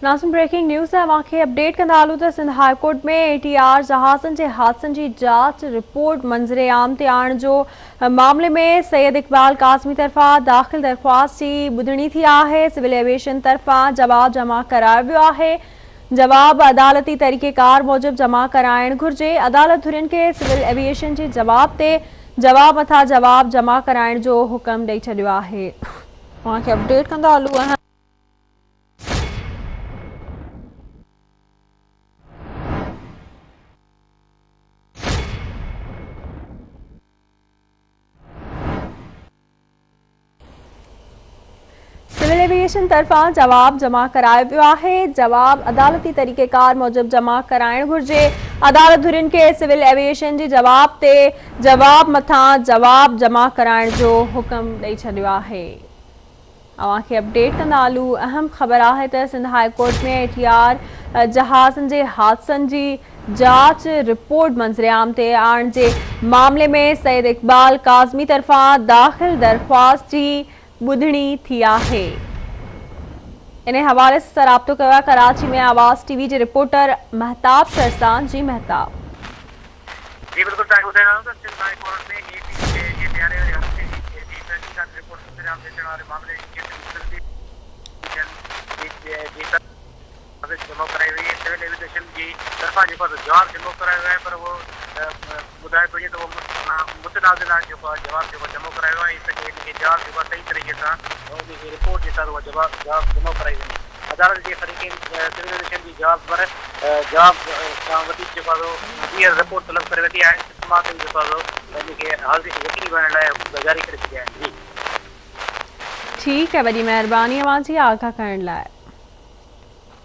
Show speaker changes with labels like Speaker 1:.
Speaker 1: Nazim breaking news है वाक़े update कंदा हलूं त सिंध हाई कोर्ट में ATR जहाज़नि जे हादसनि जी जांच रिपोर्ट मंज़िले आम ते आणण जो मामले में सैयद इक़बाल काज़मी तरफ़ां दाख़िल दरख़्वास्त जी ॿुधणी थी आहे। सिविल एविएशन तरफ़ां जवाब जमा करायो वियो आहे। जवाब अदालती तरीक़ेकार मूजिब जमा कराइण घुर्जे। अदालत धुरियुनि खे सिविल एविएशन जे जवाब ते जवाब मथां जवाब जमा कराइण जो हुक्म ॾेई छॾियो आहे। तव्हांखे अपडेट कंदा हलूं। सिविल एविएशन तरफ़ां जवाब जमा करायो वियो आहे। जवाब अदालती तरीक़ेकार मूजिब जमा कराइण घुर्जे। अदालत धुरियुनि खे सिविल एविएशन जे जवाब ते जवाब मथां जवाब जमा कराइण जो हुक्म ॾेई छॾियो आहे। अवांखे अपडेट कंदा हलूं। अहम ख़बर आहे त सिंध हाई कोर्ट में ATR जहाज़नि जे हादसनि जी जांच रिपोर्ट मंज़िले आम ते आणण जे मामले में सैयद इक़बाल काज़मी तरफ़ां दाख़िल दरख़्वास्त जी ॿुधणी थी आहे। इन हवाले सां राब्तो कयो आहे कराची में आवाज़ TV जे रिपोर्टर महताब शहरसान। जी महताब।
Speaker 2: जी बिल्कुल टाइम हुसैन सिंध हाई कोर्ट में जमा कराई हुई है। सिविल एविएशन की तरफा जो जवाब जमा करायो है पर वो ॿुधाए थो तो मुतनाज़िला जो जवाब जो जमा करायो है इनके जवाब जो सही तरीके से रिपोर्ट जो जवाब जमा कराई वही अदालत के तरीके सिविल एविएशन की जवाब पर जवाब रिपोर्ट तलब करे वठी है यकीनी बनण लाइ जारी करे छॾिया आहिनि। जी
Speaker 1: ठीक है, वॾी महिरबानी अवां जी आगाह करण लाइ।